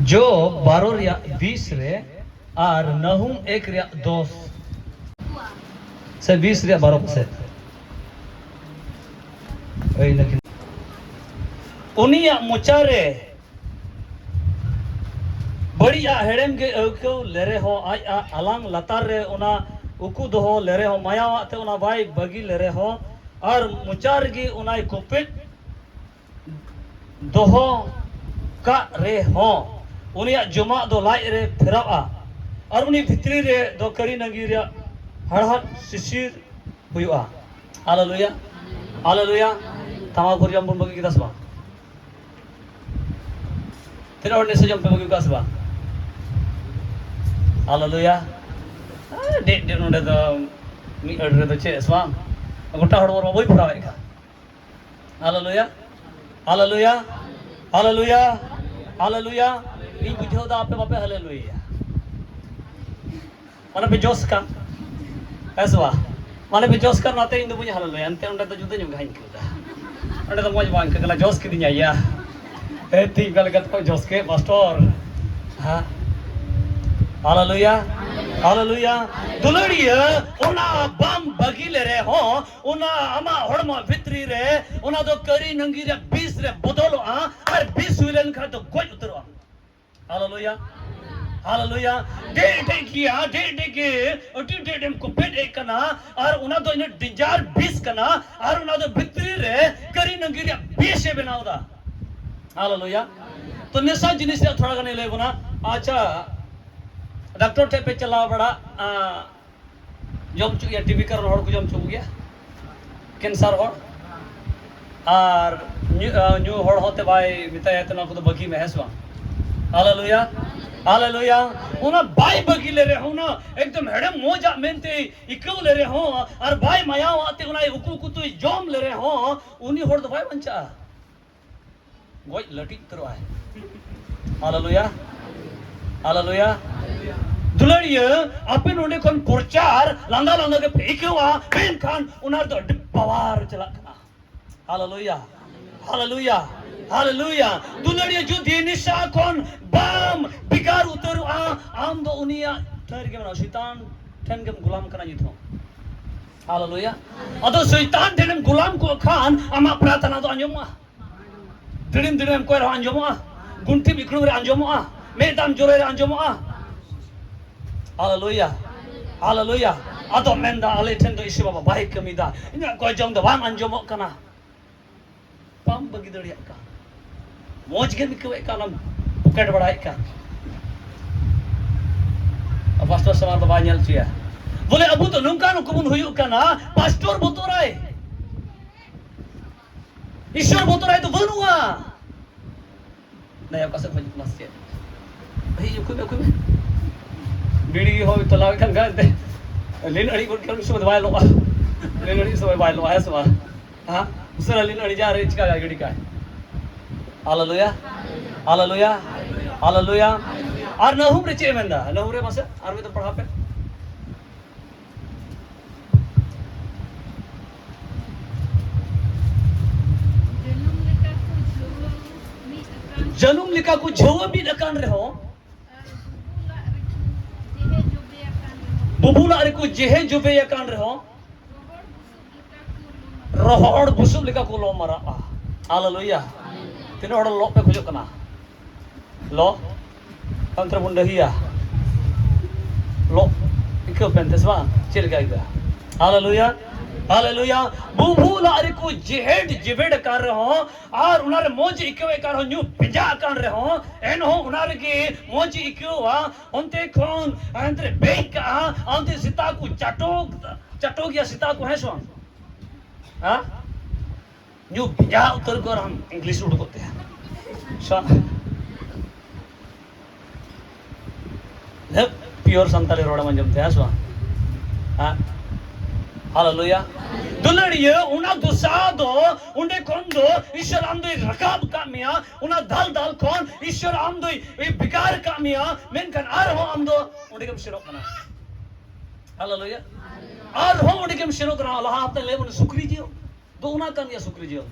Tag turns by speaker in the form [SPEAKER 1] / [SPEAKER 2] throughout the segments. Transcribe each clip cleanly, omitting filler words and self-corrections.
[SPEAKER 1] जो 12:20 रे और नहुम 1:10 से 20:12 उनिया मुचारे बड़िया हेड़ेम के औको लेरे हो आज अलांग लतार रे उना उकु दोहो लेरे हो मायावा ते उना भाई बगी लेरे हो और मुचार गी उनाई कुपित दोहो का रे हो उनिया जुमा दो लाई रे फिरावा और उनी भितरी रे दो करी नगी रे हड़हट शिशिर हुआ हालेलुया हालेलुया तमा गुरजम बुन बगी किता सबा तेरा और नेसे जम पे बगी का सबा हालेलुया डेट डेट नोडे दो मी अडरे दो चे सबा गोटा हड़ मोर बोई फड़ावे का हालेलुया हालेलुया हालेलुया हालेलुया इन बुझो दा आपे बापे हालेलुया माने पे जोश का ऐसवा माने पे जोश कर नाते इन दो बुझ हालेलुया अंते उंडे तो जुदे ᱧᱚᱜ गाइन केदा उंडे तो मौज बांग कला जोश की दिया या ए ती गल गत को जोश के मास्टर हां हालेलुया हालेलुया दुलड़िया उना बम बगीले रे हो उना अमा हड़मा भितरी रे उना दो करी नंगी रे 20 रे बदलो और 20 हुइलन खा तो गोज उतरो हालेलुया हालेलुया डे डे किया डे डे के अटी डे डेम को पेट एक कना और उना दो ने डिजार 20 कना और उना दो भितरी रे करी नंगी रे 20 से बनावदा हालेलुया तो नेसा जिनिस से थोड़ा गने ले बना अच्छा डॉक्टर टे पे चला बड़ा जम चु या टीबी कर हड़ को जम चु गया कैंसर हड़ और न्यू हड़ होते भाई मिताया तना को तो बगी में है सवा हालेलुया हालेलुया उना भाई बगी ले रहे हो ना एकदम हेडम मोजा मेनते इकु ले रहे हो और भाई माया आते उना उकु कुतु जम ले रहे हो उनी हड़ तो भाई बंचा गोई लटी करवाए हालेलुया हालेलुया दुलड़िया आपे नोडे कोन प्रचार लंगा लंगा के फेंकवा पेन खान उनार तो पवार चला कना हालेलुया हालेलुया हालेलुया दुलड़िया जो दिनिशा कोन बम बिगार उतर आम दो उनिया ठहर के मना शैतान ठन के गुलाम कना जितो हालेलुया अदो शैतान ठन गुलाम को खान अमा प्रार्थना तो अंजमा दिडिम दिडिम को अंजमा गुंठी बिकड़ू रे अंजमा मेदाम जोरे रे अंजमा हालेलुया हालेलुया अदो मेंदा अले ठन दो इसी बाबा बाइक कमीदा इना को जम दो वांग अंजमो कना पम बगी दड़िया का मौज के मिकवे का नम पुकेट बड़ाई का अब पास्टर समार तो बाnyal चिया बोले अबू तो नुका नु कुबुन हुयु कना पास्टर बोतोराय ईश्वर बोतोराय तो बनुआ नहीं आपका सब मस्जिद भाई यो कोई बीड़ी हो तो लावे kan gante lin ari kon kan so dawai lo lin ari so bai lo है सवा हां उसरा lin ari जा रे इसका गाड़ी का हालेलुया हालेलुया हालेलुया और नहुम रे चे मेंदा नहुम रे मासे और में तो पढ़ा पे जनum लिका को झोव भी नकान रे हो बुबुला रे को जेहे जुबे या कान रे हो रोहड़ बुसुब लिका को लो मरा हालेलुया तिन हड़ लो पे खुजो कना लो अंतर बुंडहिया लो इको पेंतेस बा चिल गाइदा हालेलुया हालेलुया बुबुला रे को जेहेड जिबेड कर रहे हो और उनारे मोज इकवे कर हो न्यू बिजा कर रहे हो एन हो उनारे के मोज इकवा onte kon entre beka ante sita ku chatok या सीता को है सो हां न्यू बिजा उतर कर हम इंग्लिश उड़ करते हैं ले प्योर संताली रोड़ा में जमते हैं सो हां हालेलुया दुलड़िया उना दुसादो उंडे कोंदो ईश्वर आमदो रकाब कामिया उना दाल दाल कोन ईश्वर आमदो बिकार कामिया मेन कन आर हो आमदो उंडे कम शिरो कना हालेलुया आर हो उंडे कम शिरो कना अल्लाह आपने ले उन सुक्री जियो दो उना कन या सुक्री जियो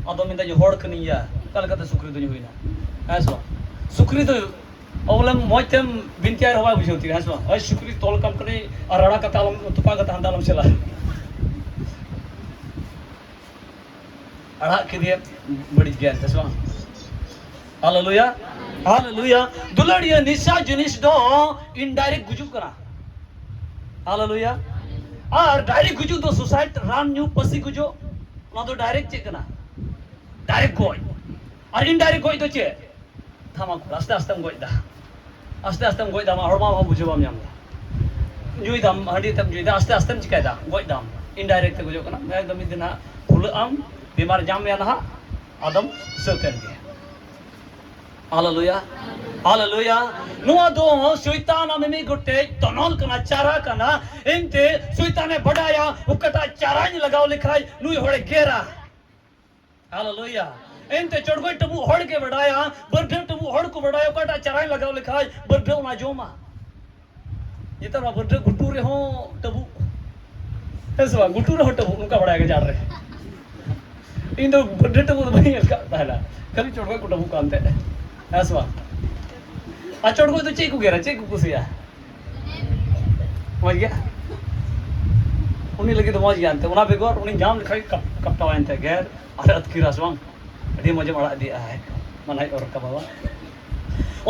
[SPEAKER 1] अदो मिंदा जो होड़ कनिया कल कते सुक्री दुनी हुईना ऐसो सुक्री तो अवलम मोइतेम बिंतियार हवा बुझौती है सो अय सुक्री तोल कम करे अराड़ा कतालम तुपा कता हंदालम चला अड़ा के दिए बड़ी ज्ञान तसवा हालेलुया हालेलुया दुलड़िया निशा जिनिस दो इनडायरेक्ट गुजुब करा हालेलुया और डायरेक्ट गुजु दो सुसाइड रान न्यू पसी गुजो ना तो डायरेक्ट चेक करना डायरेक्ट गोय और इनडायरेक्ट गोय तो चे थामा को आस्ते आस्ते हम गोय दा आस्ते आस्ते हम गोय दा और मां बुझो बाम याम जुई दाम हडी तम जुई दा आस्ते आस्ते हम चिकाय दा गोय दाम इनडायरेक्ट ते गुजो करना मैं एकदम दिना फुल आम बीमार जाम या ना आदम सतेन के हालेलुया हालेलुया नुआ दो शैतान में गोटे तनल कना चारा कना एंते शैताने बडाया उकटा चाराñ लगाव लिखाय नुई होड़े गेरा हालेलुया एंते चढ़गोय टबु होड़ के बडाया बरढे टबु होड़ को बडाया उकटा चाराñ लगाव लिखाय बरढे ना जोमा ये तो बरढे गुटू रे हो टबु ऐसा गुटू रे हो टबु उनका बडाया के जा रहे इन तो बरढे टबु तो नहीं का पहला कभी चढ़गोय को टबु कांते ऐसा अचोड़ को तो चेक गेरा चेक कुसिया मज गया उन्हीं लगे तो मज गया उना बेगोर उन्हीं जाम लिखाई कपटावाइन थे गैर अरत की रसवांग अड़ी मजे मड़ा दिया है मनाई और का बाबा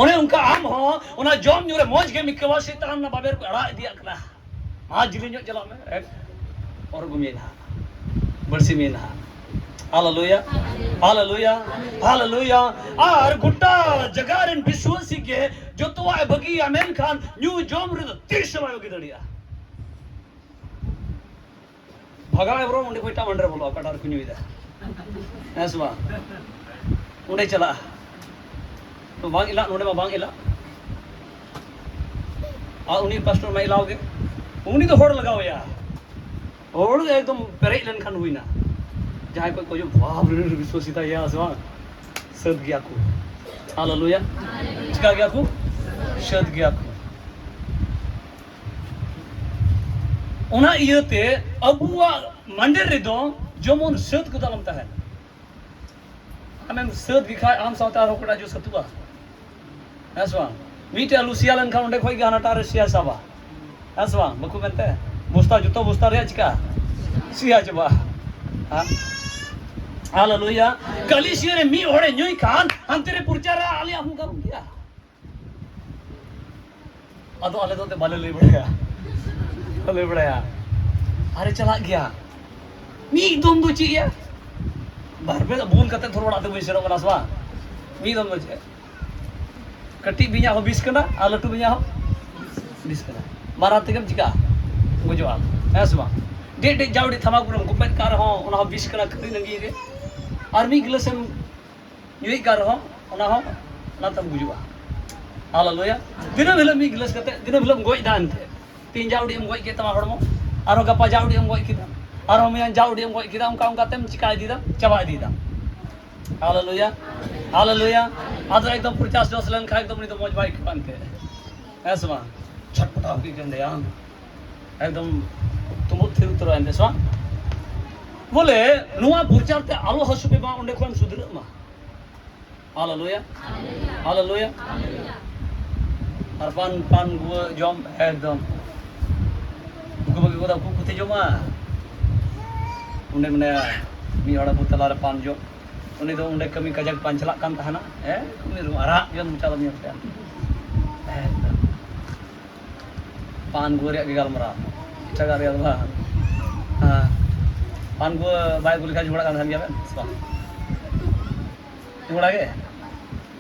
[SPEAKER 1] उन्हें उनका आम हो उना जॉम न्यूरे मौज के मिकवा शैतान ना बाबेर को अड़ा दिया कला आज जिलिन चला में एक और गुमेना बरसी मेना हालेलुया हालेलुया हालेलुया और गुट्टा जगारन विश्वासी के जो तो आए बगी अमेन खान न्यू जोम रे 30 समय की दड़िया भगाए ब्रो मुंडे कोइटा मंडर बोलो कटार कुन्यू इदा ऐसवा मुंडे चला तो बांग इला नोडे मा बांग इला आ उनी पास्टर मा इलाओगे उनी तो होड़ लगाओ या होड़ एकदम पेरे लन खान हुई ना जहाँ कोई जो बाप रे विश्वासिता या आसवा सद गया को हालेलुया इसका गया को सद गया को उना इयते अबुआ मंदिर रे दो जमोन सद को दालम ता है हमें सद दिखाय आम सावता रोकड़ा जो सतुआ आसवा मीटे लुसियालन खान उंडे खोई गाना टार सिया साबा आसवा बकु बनते बुस्ता जुतो बुस्ता रे चिका सिया जबा हां हालेलुया कलिसिया रे मी होड़े न्यूई खान हम तेरे पुरचारा आले हम करूं क्या अदो आले तो ते बाले ले बढ़या अरे चला गया मी दम दो चिया बार पे भूल करते थोड़ा तो बेसरो बनासवा मी दम दो चे कटी बिया हो 20 कना आ लटू बिया हो 20 कना मारा तेगम चिका गुजवा ऐसवा डे डे जावड़ी थमाकुरम गुपेत कार हो उना 20 कना खरी नंगी रे आर्मी गिलसम यूई कार हो उना हो ना तम गुजवा हालेलुया दिना भेला मी गिलस कते दिना भेला गोय दान थे तीन जावड़ी हम गोय के तमा हड़मो आरो गपा जावड़ी हम गोय किदा आरो हम जावड़ी हम गोय किदा उनका तेम चिका दीदा चबा दीदा हालेलुया हालेलुया आज एकदम 50 जोस लन खा एकदम नहीं तो मौज भाई पानते ऐसा छटपटा की कंदे या एकदम तुम थे उतर आंदे सो बोले नुआ पुरचारते आलो हसुबे बा उंडे कोन सुधर मा हालेलुया हालेलुया और पान गु जम एकदम को बगी को कुते जमा उंडे मने मी हड़ा बुतला पान जो उन्हें तो उन्हें कमी कजक पंचला काम था ना कमी रुआरा जो मुचा तो नहीं होता पान गोरिया की गाल मरा चगा रिया तो हाँ पान गो बाइक गुलिखा जुड़ा काम था क्या बन स्पा जुड़ा के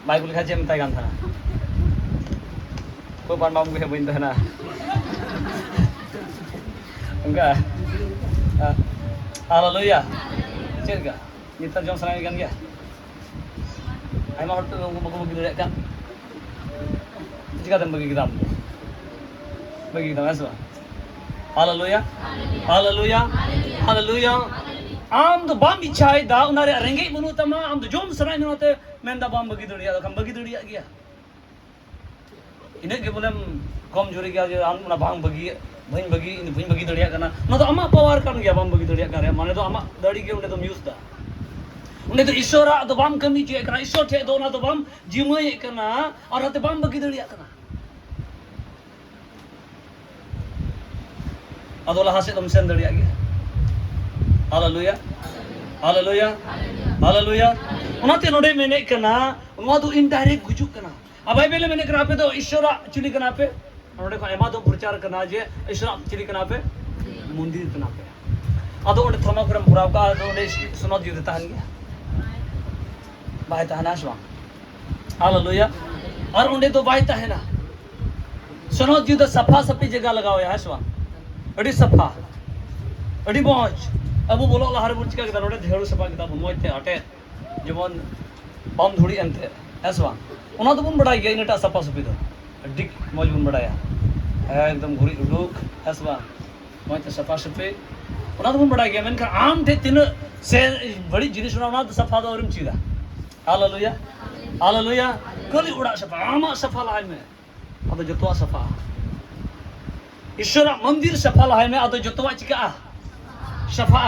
[SPEAKER 1] बाइक गुलिखा जेम ताई काम था कोई पान बाम को है बिंद है ना उनका हालेलुया चल का नितर जम सराय kan gya aima hot to bagi dole kan jika dan bagi kita aswa haleluya haleluya haleluya am do bam ichai da unare renge bunu tama am do jom sarai note men da bam bagi dole ya kam bagi dole gya ine ke bolem kom jori gya je am na bang bagi bagi dole kana no to ama power kan gya bam bagi dole kan mane to ama dadi ke unde to muse da उन्हें तो ईश्वरा तो balm कमी चुए करना ईश्वर ठे दो ना तो बाम जिमय करना और हते बाम बगी दड़िया करना अदो लहा से तुम सेन दड़िया गया हालेलुया हालेलुया हालेलुया उनाते नोडे मेने करना उनवा तो इनडायरेक्ट गुजुक करना अब बाइबल में करना पे तो ईश्वरा चिली करना पे नोडे को एमा तो प्रचार करना जे ईश्वरा चिली करना पे मंदिर करना पे अदो उन्हें थमा करम पुराव का अदो उन्हें सुनत युद्ध ताहन गया बाय ताहना शवा हालेलुया और उन्हें तो बाय ताहना सुनत युद्ध सफा सफी जगह लगाओ या शवा अड़ी सफा अड़ी मौज अब बोलो ला हर बुर्च का नोडे धेड़ू सफा किता मौज ते हटे जेमन बम धुड़ी अंते ऐसवा उना तो बुन बड़ा गया इनटा सफा सफी दो डिक मौज बुन बड़ाया एकदम घुरी उडुक ऐसवा मौज ते सफा सफी उना तो बुन बड़ा गया मेनका आम थे तीन से बड़ी जिनिस उना तो सफा दो औरम चीदा हालेलुया हालेलुया कली उड़ा सफा आमा सफा लाय में अब जतवा सफा ईश्वर मंदिर सफा लाय में अब जतवा चिका सफा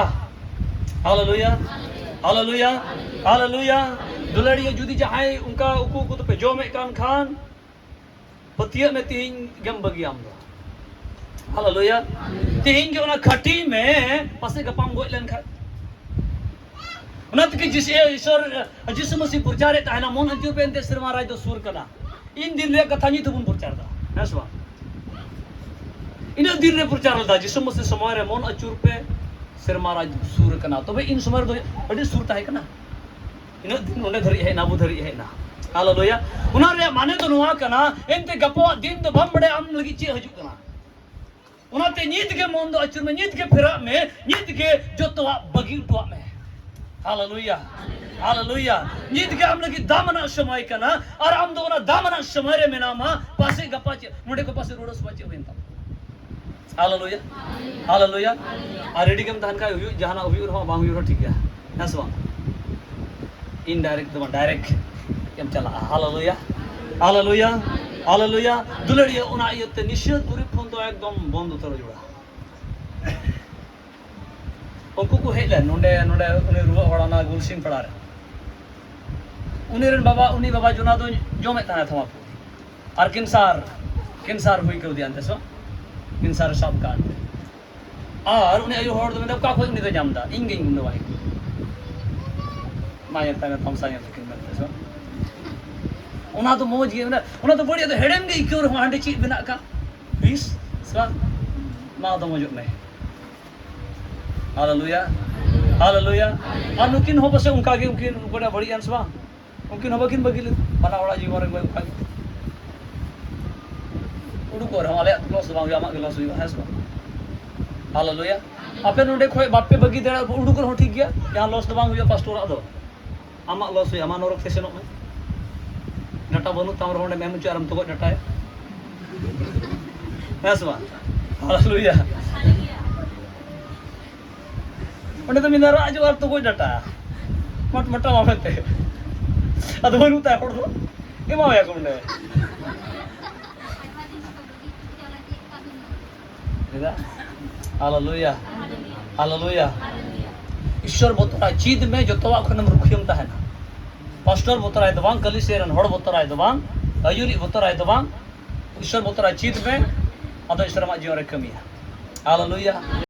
[SPEAKER 1] हालेलुया हालेलुया हालेलुया दुलड़िया जुदी जहां उनका उकु को तो पे जो में कान खान पतिया में तीन गम बगी आम दो हालेलुया तीन के उना खटी में पासे गपाम गोय लन खा उना तक जिस ईश्वर जिस मसीह प्रचारे ताहना मन अंतिम पे अंते सिरमा राज दो सुर कना इन दिन रे कथा नी तुम प्रचार दा नसवा इन दिन रे प्रचार दा जिस मसीह समय रे मन अचुर पे सिरमा राज सुर कना तबे इन समय दो अडी सुर ताहे कना इन दिन उन्हें धरी है ना वो धरी है ना हालेलुया उना रे माने तो नुआ कना एंते गपो दिन दो बम बड़े आम लगी चे हजू कना उनाते नीत के मन दो अचुर में नीत के फिरा में नीत के जो तो बगी उठवा में हालेलुया हालेलुया नीत के हम लगी दामना समय कना और हम दो ना दामना समय रे में नामा पासे गपा चे मुंडे को पासे रोडस बचे वेंता हालेलुया हालेलुया आ रेडी कम तहन का हुई जहाना हुई रहो बांग हुई ठीक है हसवा इनडायरेक्ट दो डायरेक्ट कम चला हालेलुया हालेलुया हालेलुया दुलड़िया उना यते निश्चित पूरी फोन तो एकदम बंद उतर जुड़ा उनको को हेले नोंडे नोंडे उन्हें रुवा हड़ाना गुलसिंग पड़ा रहे उन्हें बाबा उन्हीं बाबा जुना तो जो में ताना थमा और किनसार हुई कर दिया अंते सो किनसार सब काट और उन्हें आयु हड़ तो का कोई नहीं तो जामदा इंगे इंगे वाई माया ताना थम साया लेकिन बनते सो उना तो मौज गे उना तो बढ़िया तो हेडम गे क्यों हांडे ची बिना का प्लीज सवा मा तो मौज में हालेलुया हालेलुया और नुकिन हो बसे उनका के उनकिन बड़ा बड़ी अंसवा उनकिन हो बकिन बगिल बना बड़ा जीवन रे उनका उडु को हमारे क्लास बांग आमा क्लास हुई है सो हालेलुया आपे नोडे खोय बापे बगी देड़ा उडु को ठीक गया यहां लॉस बांग हुई पास्टर दो आमा लॉस हुई आमा नरक सेशन में नटा बनु ताम रोंडे मेम चारम तो नटा है सो हालेलुया उन्हें तो मिना राज और तो कोई डटा मट मटा मामते ಅದು ಬರುತ್ತಾ ಹೊಡೆದು ಇಮಾವ ಯಾಕೊಂಡೆ हालेलुया हालेलुया ईश्वर बोतरा चीज में जो तवा खनम रुखियम ता है ना पास्टर बोतरा है दबांग कली सेरन हड़ बोतरा है दबांग अयुरी बोतरा है दबांग ईश्वर बोतरा चीज में अदो ईश्वर मा जीवन रे कमी है हालेलुया